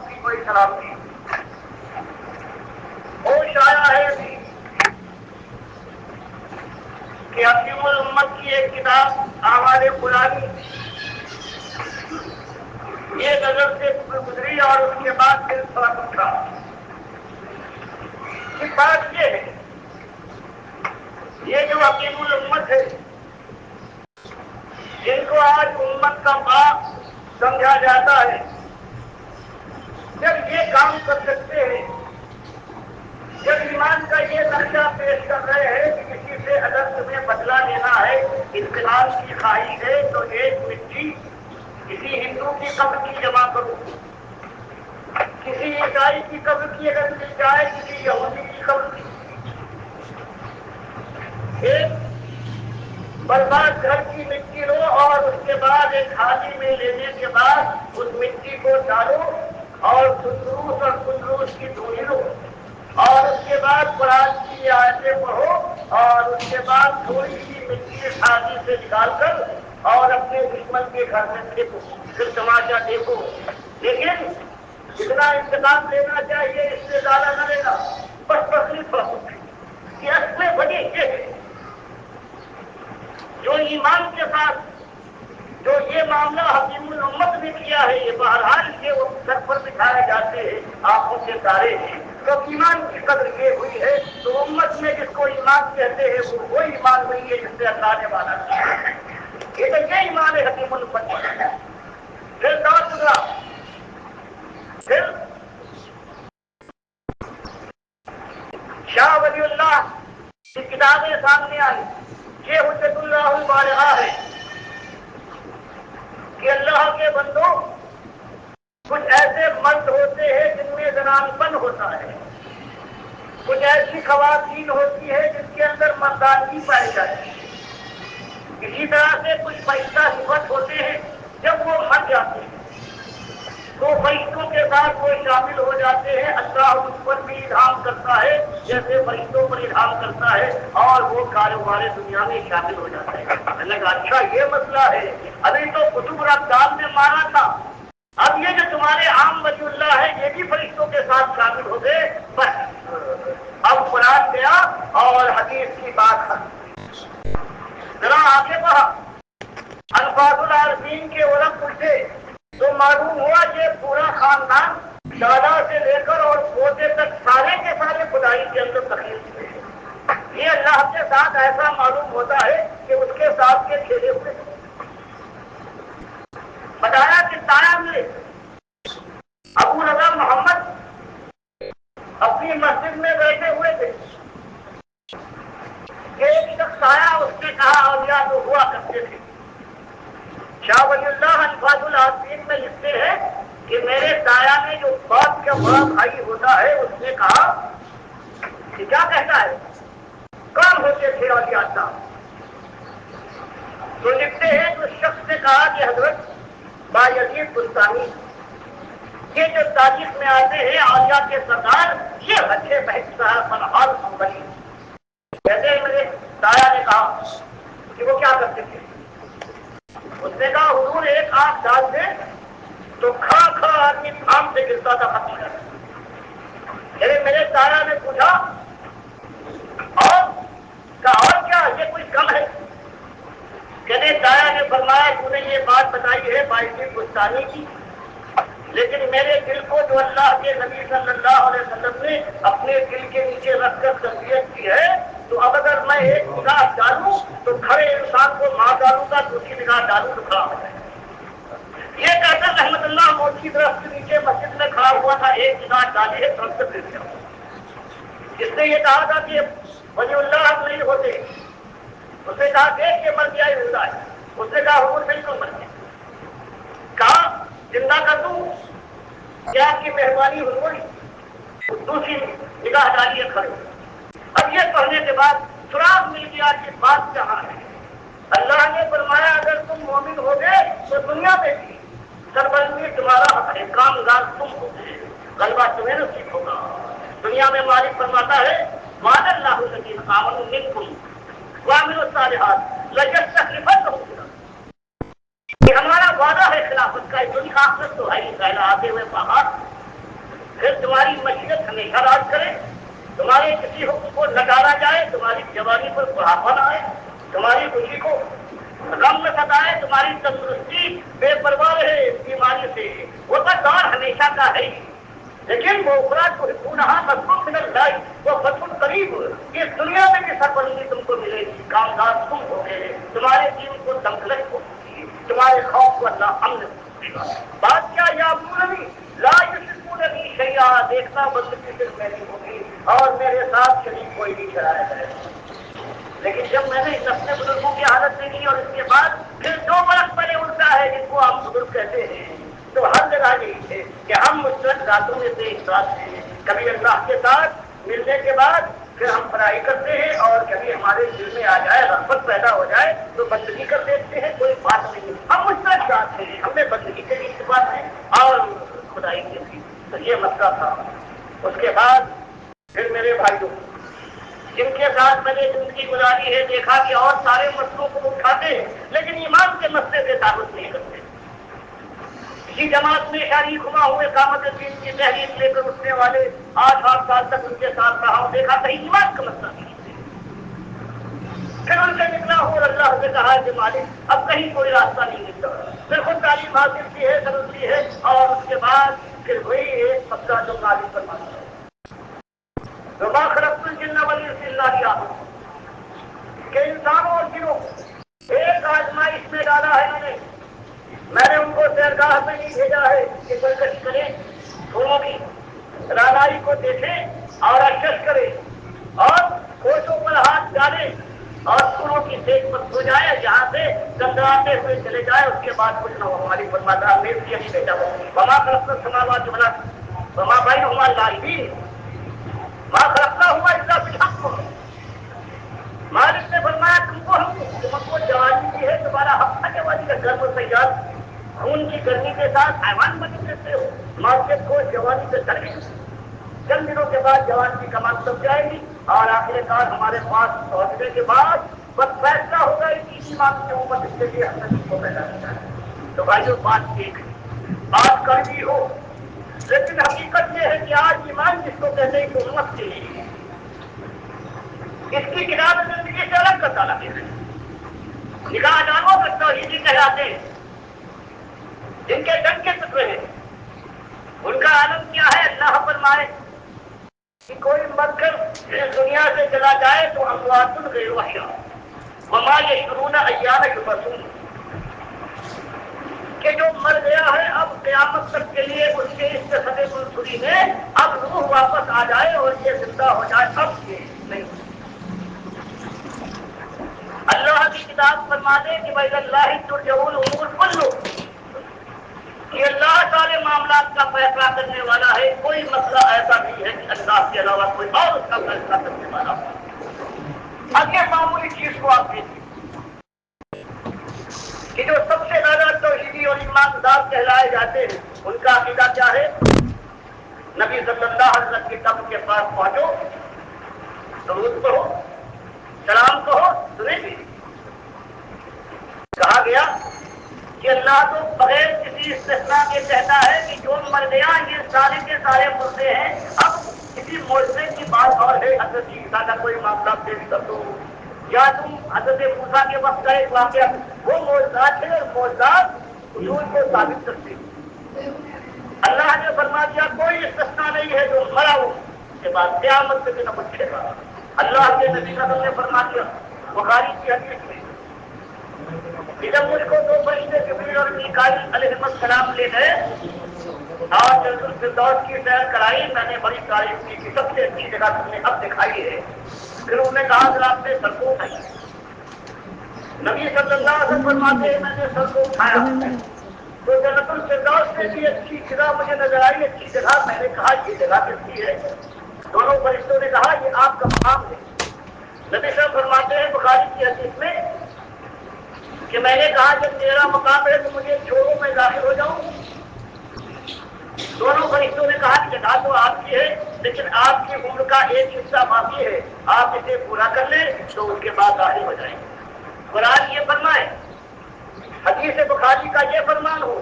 کی کوئی سلامتی ہوش آیا ہے ابھی کہ حکیم الامت کی ایک کتاب آوال قرآنی یہ نظر سے گزری اور اس کے بعد پھر تھوڑا اٹھا. بات یہ ہے یہ جو حکیم الامت ہے جن کو آج امت کا باپ سمجھا جاتا ہے جب یہ کام کر سکتے ہیں جب ایمان کا یہ نقشہ پیش کر رہے ہیں کہ کسی سے اگر تمہیں بدلہ لینا ہے انقلاب کی خواہش ہے تو ایک مٹی کسی ہندو کی قبر کی جمع کرو کسی عیسائی کی قبر کی اگر مل جائے کسی یہودی کی قبر کی ایک برباد گھر کی مٹی لو اور اس کے بعد ایک تھالی میں لینے کے بعد اس مٹی کو ڈالو اور سندروس اور کندروس کی دھوئی لو اور اس کے بعد قرآن کی آیتیں پڑھو اور اس کے بعد تھوڑی سی مٹی تھالی سے نکال کر اور اپنے دشمن کے گھر میں پھینکو پھر تماشا دیکھو لیکن جتنا انتقام لینا چاہیے اس سے زیادہ نہ لینا بس تکلیف کہ اصل وجہ یہ ہے جو ایمان کے ساتھ جو یہ معاملہ حکیم الامت نے کیا ہے یہ بہرحال کے سر پر بٹھائے جاتے ہیں آنکھوں کے تارے ہیں تو ایمان کی قدر یہ ہوئی ہے تو امت میں جس کو ایمان کہتے ہیں وہ ایمان نہیں ہے جس سے اللہ نے وادا کیا یہ تو یہ ایمان ہے حکیم الامت پھر دور گزرا پھر شاہ ولی اللہ کی کتابیں سامنے آئی یہ حجت اللہ البالغہ ہے کہ اللہ کے بندوں کچھ ایسے مرد ہوتے ہیں جن میں زنان پن ہوتا ہے کچھ ایسی خواتین ہوتی ہے جن کے اندر مردانگی پائی جاتی ہے اسی طرح سے کچھ فرشتہ صفت ہوتے ہیں جب وہ مر جاتے ہیں تو فرشتوں کے ساتھ وہ شامل ہو جاتے ہیں اللہ اس پر بھی انعام کرتا ہے جیسے فرشتوں پر انعام کرتا ہے اور وہ کاروبار دنیا میں شامل ہو جاتا ہے میں نے کہا اچھا یہ مسئلہ ہے ابھی تو قطب رفتار نے مارا تھا اب یہ جو تمہارے عام ولی اللہ ہے یہ بھی فرشتوں کے ساتھ شامل ہو گئے بس اب قرآن گیا اور حدیث کی بات ذرا آگے بڑھا الفاظ العارفین کے علم اٹھے تو معلوم ہوا کہ پورا خاندان دادا سے لے کر اور پوتے تک سارے کے سارے خدائی کے اندر تخلیق ہوئے یہ اللہ کے ساتھ ایسا معلوم ہوتا ہے کہ اس کے ساتھ کے کھیلے ہوئے بتایا کہ تایا میں ابو رضا محمد اپنی مسجد میں بیٹھے ہوئے تھے ایک شخص آیا اس نے کہا اولیاء تو ہوا کرتے تھے شاہ ولی اللہ الفاظ العارفین میں لکھتے ہیں کہ میرے دایا میں جو باپ کا بڑا بھائی ہوتا ہے اس نے کہا کہ کیا کہتا ہے کون ہوتے تھے اولیاء صاحب تو لکھتے ہیں تو شخص نے کہا کہ حضرت بایزید بستانی یہ جو تاریخ میں آتے ہیں اولیاء کے سردار یہ اچھے بہت صاحب فنحال حنبلی کہتے ہیں میرے دایا نے کہا کہ وہ کیا کرتے تھے اس نے کہا حضور ایک آنکھ ڈال دے تو کھڑا کھڑا آدمی تھام سے گرتا تھا ختم کر میرے دایا نے پوچھا اور کہا اور کیا یہ کوئی کم ہے کہنے دایا نے فرمایا تو نے یہ بات بتائی ہے بایزید بستانی کی لیکن میرے دل کو جو اللہ کے نبی صلی اللہ علیہ وسلم نے اپنے دل کے نیچے رکھ کر تربیت کی ہے تو اب اگر میں ایک نگاہ ڈالوں تو کھڑے انسان کو مار ڈالوں گا دوسری نگاہ ڈالوں تو کھڑا ہو جائے یہ کہتا رحمت اللہ موت کی طرف کے نیچے مسجد میں کھڑا ہوا تھا ایک نگاہ ڈالی ہے طرف سے پھر گیا جس نے یہ کہا تھا کہ ولی اللہ نہیں ہوتے اس نے کہا دیکھ یہ مر گیا ہی ہوتا ہے اس نے کہا حضور بالکل مر گیا کہا زندہ کر دوں کیا آپ کی مہربانی ہوئی دوسری نگاہ ڈالی ہے کھڑے اب یہ پڑھنے کے بعد سراغ مل گیا کہ بات کہاں ہے اللہ نے فرمایا اگر تم مومن ہو گئے تو دنیا میں بھی سربلندی تمہارا حق ہے کامگار تم ہو گئے غلبہ تمہیں نصیب ہوگا دنیا میں مالک فرماتا ہے وعد اللہ الذین آمنوا منکم وعملوا الصالحات لَيَسْتَخْلِفَنَّهُمْ فِي الْأَرْضِ یہ ہمارا وعدہ ہے خلافت کا دنیا آخرت تو ہے ہی پہلا آتے ہوئے پہاڑ پھر تمہاری مشیت ہمیشہ راج کرے، تمہارے کسی حکم کو نکارا جائے، تمہاری جوانی پر بڑھاپا نہ آئے، تمہاری خوشی کو غم میں ستائے، تمہاری تندرستی بے پرواہ رہے بیماری سے، وہ تو دور ہمیشہ کا ہے ہی، لیکن وہ افراد کو پونہا مضبوط مل جائے، وہ بخود قریب اس دنیا میں بھی سربلندی تم کو ملے گی، کامدار تم ہو گئے، تمہارے دین کو دمکلش کو ہوگی، تمہارے خوف کو اللہ امن دے گا۔ بات کیا یا پورنی لا یشرکون بی شیئا، دیکھنا بندگی صرف میری ہوگی اور میرے ساتھ شریک کوئی نہیں ٹھہرایا جائے گا۔ لیکن جب میں نے اپنے بزرگوں کی حالت دیکھی اور اس کے بعد پھر 2 برس پہلے الٹا ہے جن کو ہم بزرگ کہتے ہیں، تو ہر جگہ یہی ہے کہ ہم مشترک ذاتوں میں سے ایک ساتھ ہیں، کبھی اللہ کے ساتھ ملنے کے بعد پھر ہم پڑھائی کرتے ہیں، اور کبھی ہمارے دل میں آ جائے رغبت پیدا ہو جائے تو بندگی کر دیتے ہیں، کوئی بات نہیں، ہم مشترک ساتھ ہیں، ہم نے بندگی کے لیے اتفاق ہے اور خدائی کے لیے، تو یہ مسئلہ تھا۔ اس کے بعد پھر میرے بھائیوں جن کے ساتھ میں نے زندگی گزاری ہے، دیکھا کہ اور سارے مسئلوں کو اٹھاتے ہیں لیکن ایمان کے مسئلے سے تعلق نہیں کرتے۔ اسی جماعت میں شریک ہوا ہوئے اقامت دین کی تحریک لے کر اٹھنے والے 8 سال تک ان کے ساتھ رہا ہوں، دیکھا کہیں ایمان کا مسئلہ نہیں ہے۔ پھر ان سے نکلا ہوں اور اللہ سے کہا کہ مالک اب کہیں کوئی راستہ نہیں ملتا، پھر خود تعلیم حاصل کی ہے، سمجھتی ہے، اور اس کے بعد پھر وہی ایک مسئلہ جو مالک پر مانتا ہے وما خلقت الجن والانس الا لیعبدون، کہ انسانوں اور جنوں کو ایک آزمائش میں ڈالا ہے میں نے ان کو سیرگاہ میں نہیں بھیجا ہے کہ سرکش کریں، پھولوں کی رانائی کو دیکھیں اور اشش کرے اور کوشوں پر ہاتھ ڈالے اور پھولوں کی دیکھ پر سو جائے، جہاں سے گندراتے ہوئے چلے جائے، اس کے بعد کچھ نہ ہو۔ ہماری فرماتا میں بھی نہیں بھیجا ہوں وما خلقت السماوات والارض وما بینہما لاعبین ماں خلقنا ہوا الا بالحق۔ مالک نے فرمایا تم کو جوانی کی ہے، تمہارا حق تھا جوانی کا گرم تیار خون کی گرمی کے ساتھ حیوان بن دیتے ہو، مارکیٹ کو جوانی سے ڈر گئی، چند دنوں کے بعد جوان کی کمان سب جائے گی اور آخر کار ہمارے پاس پہنچنے کے بعد بس فیصلہ ہوگا اسی بات کے اوپر جس کے لیے ہم نے تم کو پیدا کیا ہے۔ تو بھائیو بات ایک بات کڑوی ہو لیکن حقیقت یہ ہے کہ آج ایمان جس کو کہتے ہیں کہ امت کے لیے اس کی کتاب زندگی سے الگ کرتا لگے ہیں، نگاہ داروں کا توحیدی کہلاتے ہیں، جن کے ڈنگ کے ٹکڑے ہیں، ان کا عالم کیا ہے؟ اللہ فرمائے کہ کوئی مر کر اس دنیا سے چلا جائے تو اموات غیر احیاء وما یشعرون ایان یبعثون، کہ جو مر گیا ہے اب قیامت تک کے لیے اس کے اس جسد منصوری میں اب روح واپس آ جائے اور یہ زندہ ہو جائے، اب یہ نہیں۔ اللہ کی کتاب فرما دے کہ بھائی اللہ ترجع الامور کلها، کہ اللہ سارے معاملات کا فیصلہ کرنے والا ہے، کوئی مسئلہ ایسا نہیں ہے کہ اللہ کے علاوہ کوئی اور اس کا فیصلہ کرنے والا ہو۔ اب یہ معمولی چیز کو آپ دیکھیے کہ جو سب سے زیادہ توحیدی اور ایماندار کہلائے جاتے ہیں ان کا عقیدہ کیا ہے؟ نبی صلی اللہ علیہ وسلم کی قبر کے پاس پہنچو، درود پڑھو، سلام کہو، سنیں گے۔ کہا گیا کہ اللہ تو بغیر کسی استثناء کے کہتا ہے کہ جو مر گیا یہ سارے کے سارے مردے ہیں، اب کسی معجزے کی بات اور ہے، حضرت عیسیٰ کا کوئی معاملہ پیش کر دو، یا تم حضرت موسیٰ کے وقت کا ایک واقعہ، وہ معجزات ہیں اور معجزات حضور کو ثابت کرتے ہیں۔ اللہ نے فرما دیا کوئی استثناء نہیں ہے جو مرا ہو اس کے بعد قیامت سے نہ پوچھے گا۔ اللہ کے نبی صلی اللہ علیہ وسلم نے فرما دیا بخاری کی حدیث میں کہ جب مجھ کو 2 فرشتے جبریل اور میکائیل علیہ السلام لے گئے اور جنت الفردوس کی سیر کرائی، میں نے بڑی تعریف کی کہ سب سے اچھی جگہ تم نے اب دکھائی ہے۔ پھر انہوں نے کہا کہ آپ نے سر کو اٹھائی، نبی صلی اللہ علیہ وسلم فرماتے ہیں میں نے سر کو اٹھایا تو جنت الفردوس سے بھی اچھی جگہ مجھے نظر آئی، اچھی جگہ۔ میں نے کہا یہ جگہ کیسی ہے؟ دونوں فرشتوں نے کہا یہ آپ کا مقام ہے۔ نبی صاحب فرماتے ہیں بخاری کی حدیث میں کہ میں نے کہا جب میرا مقام ہے تو مجھے چھوڑو میں داخل ہو جاؤں۔ دونوں فرشتوں نے کہا کہ جگہ تو آپ کی ہے لیکن آپ کی عمر کا ایک حصہ باقی ہے، آپ اسے پورا کر لیں تو اس کے بعد داخل ہو جائیں۔ قرآن یہ فرمائے، حدیث بخاری کا یہ فرمان ہو،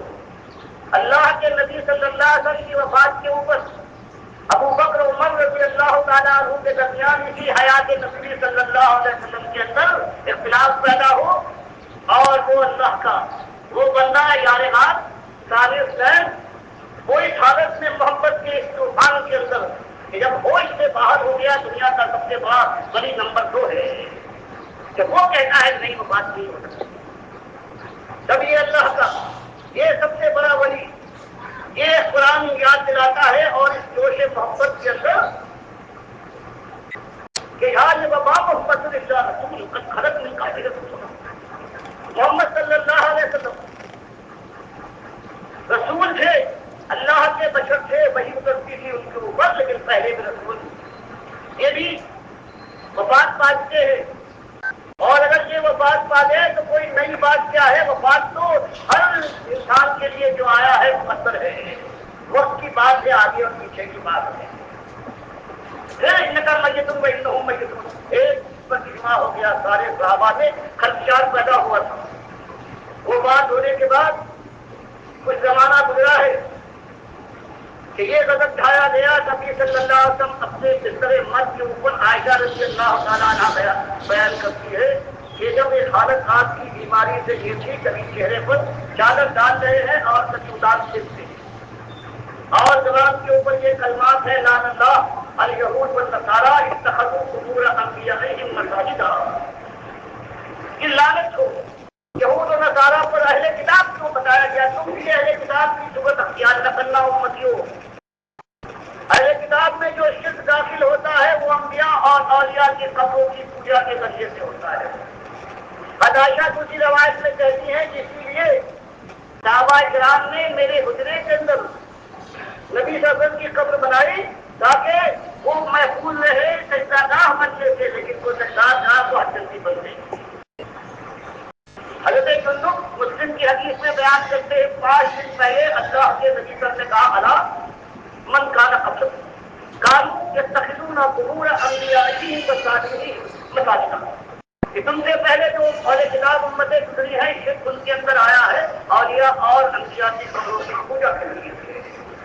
اللہ کے نبی صلی اللہ علیہ وسلم کی وفات کے اوپر ابو بکر عمر رضی اللہ تعالیٰ عنہ کے درمیان اسی حیات نبی صلی اللہ علیہ وسلم کے اندر اختلاف پیدا ہو، اور وہ اللہ کا وہ بندہ یار ہاتھ صالح سین وہ اس حالت میں محبت کے اس طوفان کے اندر کہ جب ہوش سے باہر ہو گیا دنیا کا سب سے بڑا ولی نمبر 2 ہے، کہ وہ کہتا ہے نہیں وہ بات نہیں ہو سکتی، تب یہ اللہ کا یہ سب سے بڑا ولی یہ قرآن یاد دلاتا ہے، اور اس جوش محبت کے اندر کہ یار بابا محمد رسول خلق نہیں کافی محمد صلی اللہ علیہ وسلم رسول تھے، اللہ کے بشر تھے، وہی اترتی تھی ان کے اوپر، لیکن پہلے بھی رسول یہ بھی وفات پا چکے ہیں، اور اگر یہ وفات پا گئے تو کوئی نئی بات کیا ہے، وفات تو ہر انسان کے لیے جو آیا ہے مقدر ہے، وقت کی بات ہے، آگے اور پیچھے کی بات ہے۔ پھر ان کا میتم و میتم ایک پر اجماع ہو گیا، سارے صحابہ میں خدشات پیدا ہوا تھا۔ وہ بات ہونے کے بعد کچھ زمانہ گزرا ہے کہ یہ غضب ڈھایا گیا، نبی صلی اللہ علیہ وسلم اپنے بستر مرگ کے اوپر عائشہ رضی اللہ تعالیٰ عنہ بیان کرتی ہے کہ جب ایک حالت آپ کی بیماری سے یہ تھی، کبھی چہرے پر چادر ڈال رہے ہیں اور کچودان چھینتے ہیں، اور زبان کے اوپر یہ کلمات ہے لعن اللہ الیہود والنصارى اتخذوا قبور انبیائہم مساجدا، کہ لعنت ہو یہود و نصارہ پر اہل کتاب کو بتایا گیا، تم بھی اہل کتاب کی صورت اختیار نہ کرنا امتیوں۔ اہل کتاب میں جو شرک داخل ہوتا ہے وہ انبیاء اور اولیاء کی قبروں کی پوجا کے ذریعے سے ہوتا ہے۔ عائشہ دوسری روایت میں کہتی ہیں کہ اسی لیے صحابہ کرام نے میرے حجرے کے اندر نبی صلی اللہ علیہ وسلم کی قبر بنائی تاکہ وہ محفوظ رہے، سجدہ گاہ بننے سے، لیکن وہ سجدہ گاہ کو حد جلدی بن گئی۔ حضرت جندب مسلم کی حدیث میں بیان کرتے ہیں 5 دن پہلے اللہ کے نبی صلی اللہ علیہ وسلم نے کہا اللہ من کان قبل قالوا یتخذون قبور انبیائہم مساجد، کہ تم سے پہلے جو اہل کتاب امتیں گزری ہیں شرک ان کے اندر آیا ہے، اولیاء اور انبیاء کی قبروں کی پوجا کے لیے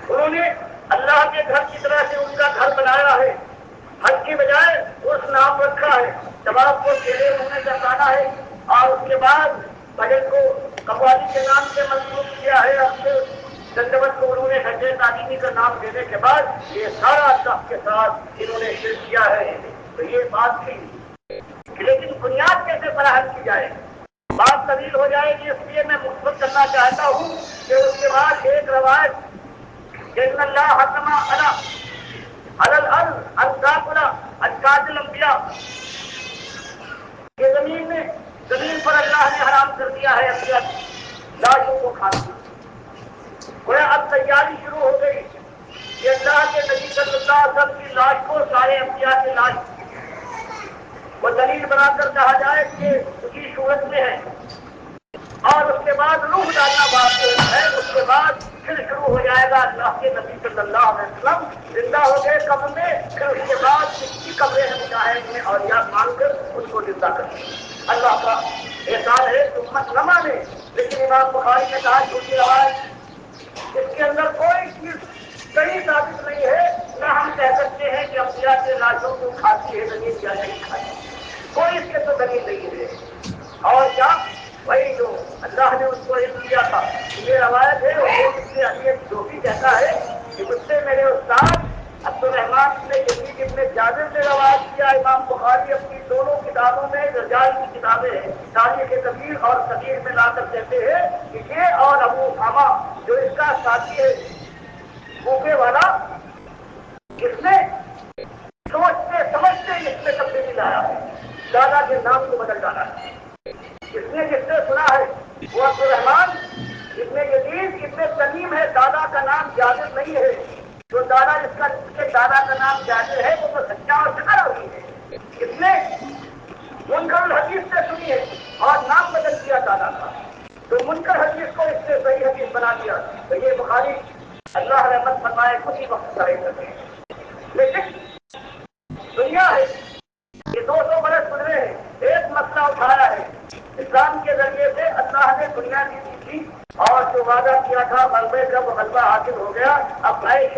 انہوں نے اللہ کے گھر کی طرح سے ان کا گھر بنایا ہے، حج کی بجائے اس نام رکھا ہے، طواف کو چہرے منہ میں کروانا ہے، اور اس کے بعد بجٹ کو قوالی کے نام سے منسوخ کیا ہے، اور پھر دندوت کو انہوں نے حج تعلیمی کا نام دینے کے بعد یہ سارا اللہ کے ساتھ انہوں نے شرک کیا ہے۔ تو یہ بات تھی، لیکن بنیاد کیسے فراہم کی جائے، بات طویل ہو جائے گی، اس لیے میں مثبت کرنا چاہتا ہوں کہ اس کے بعد ایک روایت ان اللہ حکم علی الارض القاتل القاتل انبیاء، یہ زمین پر اللہ نے حرام کر دیا ہے انبیاء لاشوں کو کھانا۔ گویا اب تیاری شروع ہو گئی کہ اللہ کے نبی صلی اللہ علیہ وسلم کی لاش کو سارے انبیاء کی لاش وہ دلیل بنا کر کہا جائے کہ اسی صورت میں ہے، اور اس کے بعد روح ڈالنا باقی ہے، اس کے بعد پھر شروع ہو جائے گا اللہ کے نبی صلی اللہ علیہ وسلم زندہ ہو گئے قبر میں، پھر اس کے بعد کسی قبریں ہم چاہیں میں اور یاد مان کر اس کو زندہ کریں۔ اللہ کا احسان ہے کہ امت نہ مانے، لیکن امام بخاری نے کہا جھوٹی روایت، اس کے اندر کوئی چیز صحیح ثابت نہیں ہے، نہ ہم کہہ سکتے ہیں کہ انبیاء کے لاشوں کو کھاتی ہے زمین یا نہیں کھاتی، کوئی اس کے تو دلیل نہیں ہے۔ اور کیا وہی جو اللہ نے اس کو علم دیا تھا، یہ روایت ہے، وہ جو بھی کہتا ہے کہ مجھ سے میرے استاد عبد الرحمان نے یزید ابن جابر نے روایت کیا، امام بخاری اپنی دونوں کتابوں میں رجال کی کتابیں ہیں تاریخ کبیر اور صغیر میں لا کر کہتے ہیں کہ یہ اور ابو اسامہ جو اس کا ساتھی ہے کوفے والا، اس نے سوچتے سمجھتے اس میں تبدیلی لایا ہے، دادا کے نام کو بدل ڈالا ہے۔ جس نے سنا ہے وہ عبد الرحمان ابن یزید ابن تمیم ہے، دادا کا نام جابر نہیں ہے، جو دادا جس کے دادا کا نام جابر ہے وہ تو سچا اور سکھا ہوئی ہے، اس نے منکر الحدیث سے سنی ہے اور نام بدل دیا دادا کا، تو منکر حدیث کو اس نے صحیح حدیث بنا دیا۔ تو یہ بخاری اللہ رحمت فرمائے کچھ ہی وقت ظاہر کرتے ہیں، لیکن دنیا ہے یہ 200 برس گزرے ہیں، ایک مسئلہ اٹھایا ہے، اسلام کے ذریعے سے اللہ نے دنیا جیتی تھی اور جو وعدہ کیا تھا غلبے کا وہ غلبہ حاصل ہو گیا، اب عیش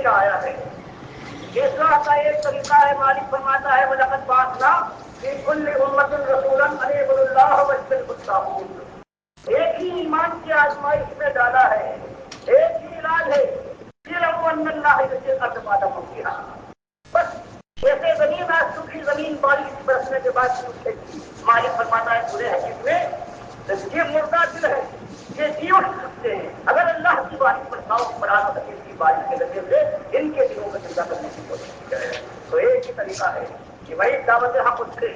ہمیشہ آیا ہے. اصلاح کا ایک طریقہ ہے. مالک فرماتا ہے وَلَقَدْ بَعَثْنَا فِي كُلِّ أُمَّةٍ رَسُولًا أَنِ اعْبُدُوا اللَّهَ وَاجْتَنِبُوا الطَّاغُوتَ. ایک ہی ایمان کی آزمائش میں ڈالا ہے, ایک ہی علاج ہے. اعْلَمُوا أَنَّ اللَّهَ يُحْيِي الْأَرْضَ بَعْدَ مَوْتِهَا. بس جیسے زمین آج سوکھی زمین بارش برسنے کے بعد اٹھے گی. مالک فرماتا ہے پورے حدیث میں یہ مردہ دل ہے, یہ جی اٹھ سکتے ہیں اگر اللہ کی بارش برساؤ پڑا سکے کی بارش کے ذریعے سے ان کے دلوں کو زندہ کرنے کی کوشش کی جائے. تو ایک ہی طریقہ ہے کہ وہی دعوت حق اس کے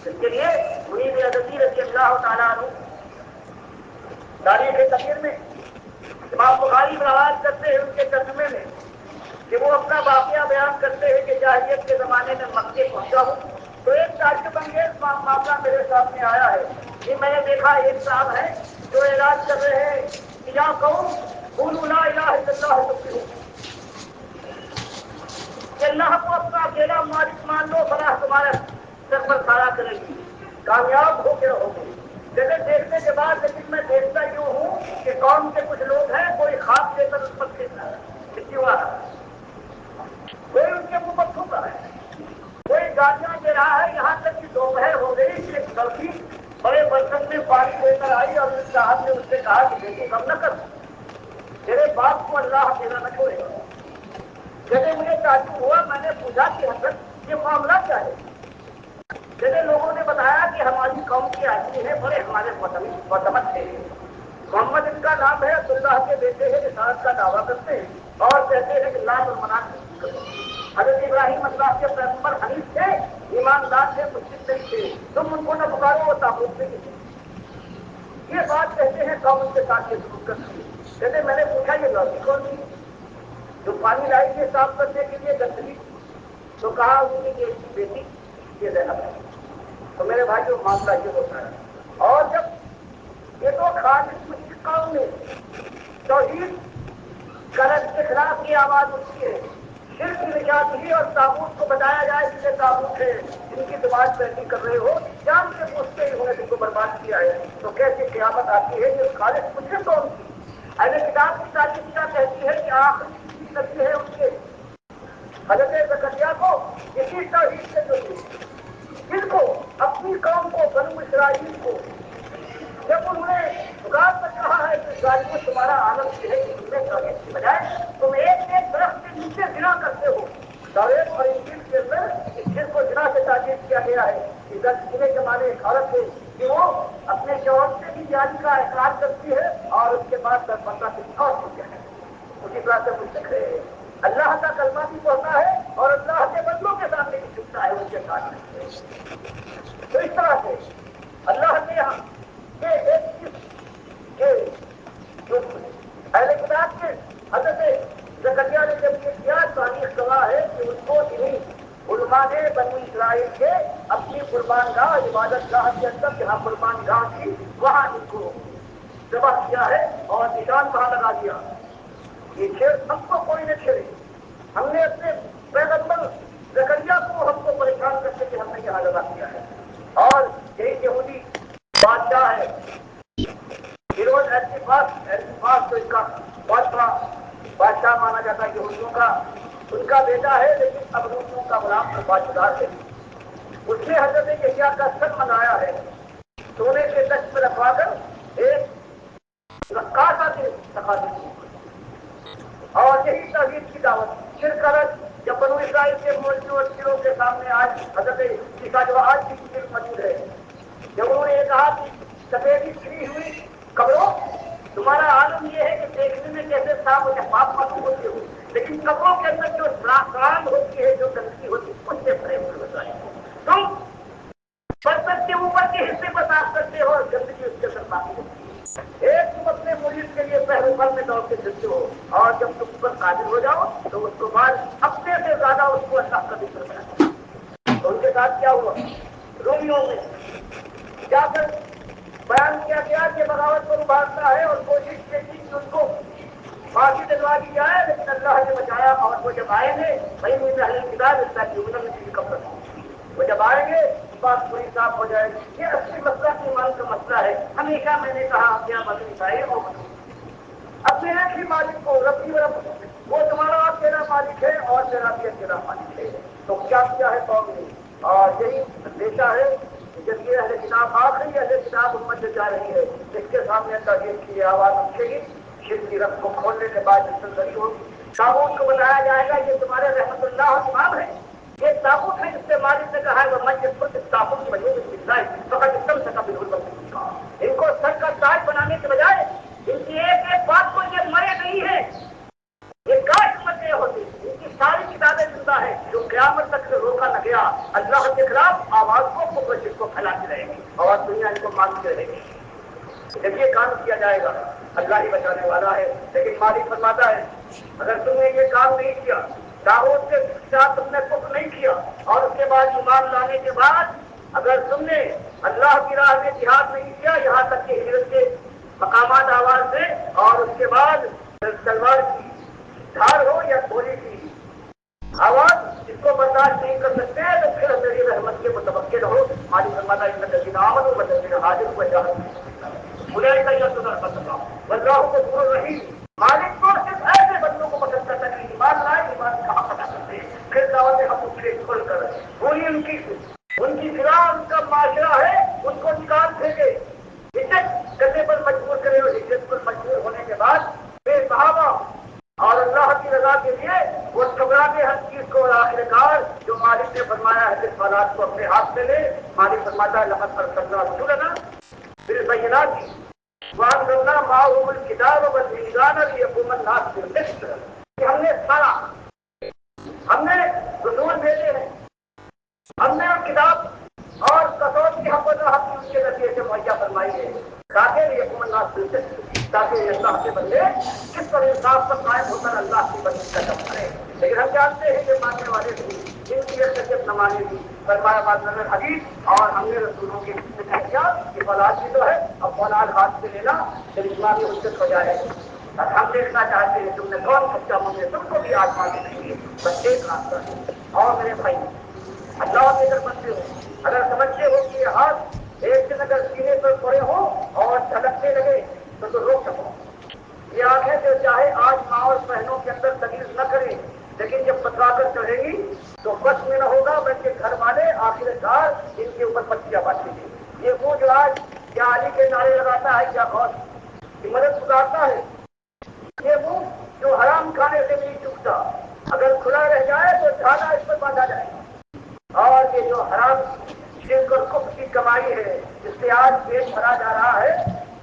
جس کے لیے منیر عددی رضی اللہ تعالیٰ عنہ تاریخ کبیر میں امام بخاری روایت کرتے ہیں ان کے ترجمے میں کہ وہ اپنا واقعہ بیان کرتے ہیں کہ جاہلیت کے زمانے میں مکے پہنچا ہوں تو ایک تعجب انگیز معاملہ میرے سامنے آیا ہے کہ میں نے دیکھا ایک صاحب ہے جو اعلان کر رہے ہیں کہ یا قوم قولوا لا الہ الا اللہ تفلحوا, کہ اللہ کو اپنا اکیلا مالک مان لو فلاح تمہارے سر پر کھڑا کرے گی, کامیاب ہو کے رہو گے. جیسے دیکھنے کے بعد لیکن میں دیکھتا یوں ہوں کہ قوم کے کچھ لوگ ہیں کوئی خواب لے کر اس پر کھیل رہا ہے, کیوں آ رہا ہے, کوئی ان کے منہ پر تھوک رہا ہے, کوئی گالیاں دے رہا ہے. یہاں تک کہ دوپہر ہو گئی کہ ایک لڑکی بڑے برتن میں پانی لے کر آئی اور اس صاحب نے اس سے کہا کہ دیکھو کم نہ کر, تیرے باپ کو اللہ تیرا نہ چھوڑے گا. جیسے مجھے تعجب ہوا, میں نے پوچھا کہ حضرت یہ معاملہ کیا ہے. جیسے لوگوں نے بتایا کہ ہماری قوم کے آدمی ہیں بڑے ہمارے معتمد تھے, محمد ان کا نام ہے, عبداللہ کے بیٹے ہیں, رسالت کا دعویٰ کرتے ہیں اور کہتے ہیں کہ لات اور منات. حضرت ابراہیم اللہ کے پیغمبر حنیف تھے, ایماندار تھے, مشرک نہیں تھے, تم ان کو نہ پکارو وہ تابوت نہیں تھے. یہ بات کہتے ہیں قوم کے ساتھ یہ ضرور کرتی ہے. کہتے میں نے پوچھا یہ لڑکی کون تھی جو پانی لائی تھی صاف کرنے کے لیے گندگی, تو کہا ان کی ایک بیٹی یہ زینب ہے. تو میرے بھائی جو معاملہ یہ ہوتا ہے, اور جب یہ تو خالص مشرک قوم میں توحید غلط کے خلاف کی آواز اٹھتی ہے, شرک نجات ہی اور تابوت کو بتایا جائے کہ یہ تابوت ہے جن کی دماغ پیشی کر رہے ہو, جان سے پوچھتے ہی انہوں نے جن کو برباد کیا ہے, تو کیسی قیامت آتی ہے کہ خالص مشرک قوم کی اہل کتاب کی تاریخ کیا کہتی ہے کہ آخری نبی ہے ان کے حضرت زکریا کو اسی توحید سے جو جن کو اپنی قوم کو بنو اسرائیل کو جب انہوں نے پکار کر کہا ہے کہ ظالموں تمہارا عالم یہ ہے کہ تم نے توحید کی بجائے تم ایک ایک درخت کے نیچے زنا کرتے ہو. توریت اور انجیل کے اندر جس کو زنا سے تعبیر کیا گیا ہے کہ جنے کے معنی ایک عورت ہے کہ وہ اپنے شوہر سے بھی جاری کا اقرار کرتی ہے اور اس کے بعد درپردہ سے اور ہوتے ہیں. اسی طرح سے مشرک ہے, اللہ کا کلمہ بھی پڑھتا ہے اور اللہ کے بندوں کے سامنے بھی جھکتا ہے ان کے ساتھ. تو اس طرح سے اللہ نے یہاں یہ ایک چیز کہ جو اہل کتاب کے حضرت زکریا نے جب یہ کیا, تاریخ گواہ ہے کہ ان کو انہیں علماء نے بنو اسرائیل کے اپنی قربان گاہ عبادت گاہ کے اندر جہاں قربان گاہ تھی وہاں ان کو ذبح کیا ہے اور نشان وہاں لگا دیا. یہ کھیل ہم کو کوئی نہ کھیلے, ہم نے اپنے پیغمبر زکریا کو ہم کو پریشان کرتے کہ ہم نے یہاں لگا کیا ہے. اور یہی یہودی بادشاہ ہے فیروز ایلفاس تو اس کا بہت بڑا بادشاہ مانا جاتا ہے یہودیوں کا, ان کا بیٹا ہے لیکن اب روسوں کا غلام اور بادشاہ ہے. اس نے حضرت یحییٰ کا سر منایا ہے, سونے کے تخت پر رکھوا کر ایک رقاصہ کے تقاضے اور یہی توحید کی دعوت شرکت. جب بنو اسرائیل کے مولوں کے سامنے آج حضرت عیسیٰ جو آج بھی شرک موجود ہے, جب انہوں نے یہ کہا کہ سفیدی کھلی ہوئی قبروں تمہارا عالم یہ ہے کہ دیکھنے میں کیسے صاف و شفاف معلوم ہوتے ہو, لیکن قبروں کے اندر جو سراب ہوتی ہے, جو گندگی ہوتی ہے, اس سے بڑے ہوتا ہے. تم برتن کے اوپر کے حصے پر صاف کرتے ہو اور گندگی اس کے اندر باقی ہوتی ہے. ایک تم اپنے مریض کے لیے پہلو پر میں دوڑ کے چلتے ہو اور جب تم پر قادر ہو جاؤ تو اس کو بعد اپنے سے زیادہ اس کو اللہ کا ذکر کرنا. تو ان کے ساتھ کیا ہوا, رومیوں میں جا کر بیان کیا گیا کہ بغاوت پر ابھارتا ہے اور کوشش کی تھی کہ ان کو پھانسی دلوا دی جائے, لیکن اللہ نے بچایا. اور وہ جب آئیں گے وہی مجھے اہل کتاب اس طرح کی عمر میں کسی کب وہ جب آئیں گے بات پوری صاف ہو جائے گی. یہ اصلی مسئلہ ایمان کا مسئلہ ہے. ہمیشہ میں نے کہا اپنے بنو اسرائیل اور اپنے ایک ہی مالک کو ربی و رب، وہ تمہارا اکیلا مالک ہے اور میرا بھی اکیلا مالک ہے. تو کیا ہے قوم نے؟ اور یہی اندیشہ ہے کہ جب یہ اہل کتاب آخری اہل کتاب امت سے جا رہی ہے، اس کے سامنے تاغیر کی آواز اٹھے گی، شرک کی رقم کو کھولنے کے بعد سلسلہ ہوگی. تاغوت کو بتایا جائے گا یہ تمہارے رحمت اللہ امام ہے، یہ تاغوت ہے جس سے مالک نے کہا ہے وہ من خود اس تاغوت کی وجہ سے ملتا ہے فقط سب سے کبھی ان کو سر کا تاج بنانے کے بجائے ان کی ایک ایک بات کو یہ مرے نہیں ہے، یہ کاش مرے ہوتی. ان کی ساری کتابیں زندہ ہے جو قیامت تک سے روکا نہ گیا. اللہ کے خلاف آواز کو پھیلاتی رہے گی اور دنیا ان کو مانتی رہے گی. جب یہ کام کیا جائے گا اللہ ہی بچانے والا ہے. لیکن مالک فرماتا ہے اگر تم نے یہ کام نہیں کیا، دعوت کے ساتھ تم نے کفر نہیں کیا، اور اس کے بعد ایمان لانے کے بعد اگر تم نے اللہ کی راہ میں جہاد نہیں کیا، یہاں تک کہ ہجرت کے مقامات آواز سے، اور اس کے بعد تلوار کی دھار ہو یا گولی کی آواز اس کو برداشت نہیں کر سکتے ہیں، تو پھر میری رحمت کے متوقع رہو. مالک فرماتا ہے ان آمد و بدل حاضر کو خدائی کا یہ سدھر سکتا بدلاؤ کو پور رہی. مالک کو صرف ایسے بندوں کو پسند کرتا ہے کہ ایمان لائے، ایمان کہاں پتا کرتے ہیں. پھر دعوت ہم اٹھے کھول کر پوری ان کی فراہ ان کا معاشرہ ہے، ان کو نکال پھینکے، ہجرت کرنے پر مجبور کرے. اور ہجرت پر مجبور ہونے کے بعد بے صحابہ اور اللہ کی رضا کے لیے وہ ٹھکرا کے ہر چیز کو. اور آخر کار جو مالک نے فرمایا ہے جس حالات کو اپنے ہاتھ میں لے، مالک فرماتا ہے لقد ارسلنا رسولنا بالبینات وانزلنا معهم الکتاب والمیزان لیقوم الناس بالقسط. کہ ہم نے رسول بھیجے ہیں، ہم نے کتاب اور کسوٹی ہم ان کے ذریعے سے مہیا فرمائی ہے تاکہ یہ اللہ تاکہ اللہ کے بندے کس طرح انصاف پر قائم ہو کر اللہ کی بندی کا کم کرے. لیکن ہم جانتے ہیں کہ ماننے والے بھی جن کی حیثیت نہ مانے گی فرمایا بات نظر حدیث. اور ہم نے رسولوں کی کیا کہ فولاد بھی تو ہے، اب فولاد ہاتھ سے لینا پھر اسلامی حجت ہو جائے. ہم دیکھنا چاہتے ہیں تم نے کون سچا مجھے تم کو بھی آسمان نہیں ہے، بس ایک راستہ ہے. اور میرے بھائی اللہ کے اگر بنتے ہو، اگر سمجھتے ہو کہ یہ ہاتھ ایک دن اگر سینے پر پڑے ہو اور جھلکنے لگے تو روک سکو. یہ آنکھیں جو چاہے آج ماں اور بہنوں کے اندر تکلیف نہ کرے، لیکن جب بتلا کر چڑھے گی تو بس میں نہ ہوگا بلکہ گھر والے آخر کار ان کے اوپر پچیاں باندھیں گے. یہ وہ جو آج کیا علی کے نعرے لگاتا ہے، کیا غوث کی مدد گزارتا ہے، یہ وہ جو حرام کھانے سے نہیں چکتا، اگر کھلا رہ جائے تو زیادہ اس پر باندھا جائے. اور یہ جو حرام شرک اور کفر کی کمائی ہے جس سے آج پیٹ بھرا جا رہا ہے،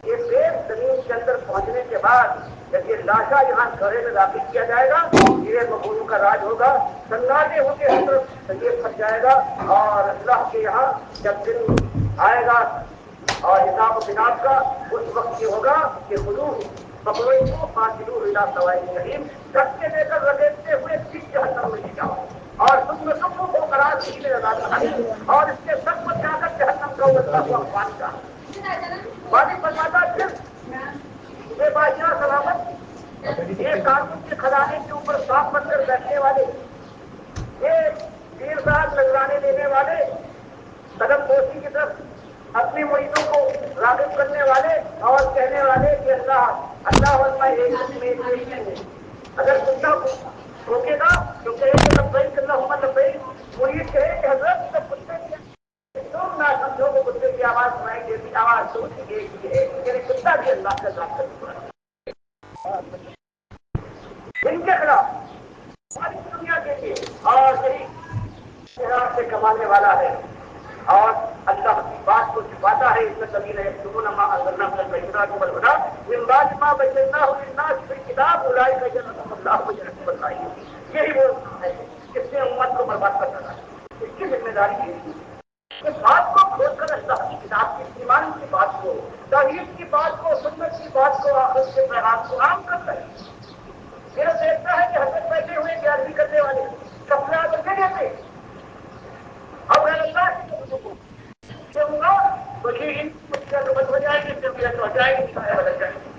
یہ پیٹ زمین کے اندر پہنچنے کے بعد جب یہ لاشا یہاں گھرے میں داخل کیا جائے گا، یہ مغولوں کا راج ہوگا، سنگاتے ہو کے حضرت یہ پھٹ جائے گا. اور اللہ کے یہاں جب دن آئے گا اور حساب و کتاب کا، اس وقت یہ ہوگا کہ حضور بکروئی کو فاصلو رضا سوائے کریم دھکے دے کر رگڑتے ہوئے کس جہنم میں لے جاؤ اور تم کو قرار اسی میں لگا دیا اور اس کے سب کو جا کر جہنم کا ابلتا ہوا پانی کا پانی فرماتا پھر یہ بادشاہ سلامت، یہ قانون کے خزانے کے اوپر صاف بن کر بیٹھنے والے، یہ پیر صاحب نذرانے دینے والے، قدم بوسی کی طرف اپنی مریدوں کو راغب کرنے والے اور کہنے والے کہ اللہ اگر کتا روکے گا تو کہے کہ لبیک اللہم لبیک، مرید کہے کہ حضرت جب کتے کی تم نہ سمجھو کہ کتے کی آواز سنائی دیتی، آواز تو اسی ایک ہی ہے کہ کتا بھی اللہ کا ذات کر ان کے خلاف ساری دنیا کے لیے اور یہی سے کمانے والا ہے اور اللہ کی بات کو چھپاتا ہے. اس میں زمین ہے سکون ماں اللہ کو بلونا بعد ماں بچنا ہو الناس فی کتاب اولئک یجعلهم اللہ یجعلهم بتائی. یہی وہ ہے جس نے امت کو برباد کر رکھا ہے. اس کی ذمہ داری ہے کہ بات کو کھول کر اللہ کی کتاب کی ایمان کی بات کو، توحید کی بات کو، سنت کی بات کو، آخرت کے پیغام کو عام کرتا ہے. پھر دیکھتا ہے کہ حضرت بیٹھے ہوئے گیارہویں کرنے والے کپڑا بچے دیتے اب اللہ کیوں گا تو یہ بند ہو جائے گی، جب ہو جائے گی بدل جائے گی.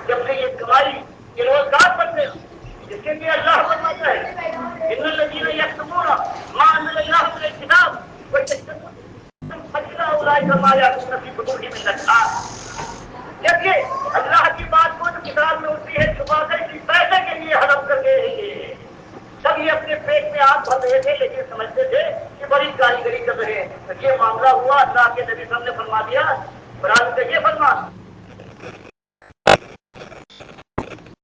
جب سے یہ کمائی یہ روزگار بن گیا جس کے لیے اللہ فرماتا ہے ان الذین یکتمون ما انزل اللہ من الکتاب ویکتمون اولئک ما یأکلون فی بطونہم الا النار. جب یہ اللہ کی بات کو جو رہے تھے لیکن سمجھتے تھے کہ بڑی کاریگری کر رہے ہیں. تو یہ معاملہ ہوا. اللہ کے نبی صاحب نے فرما دیا قرآن کا یہ فرمان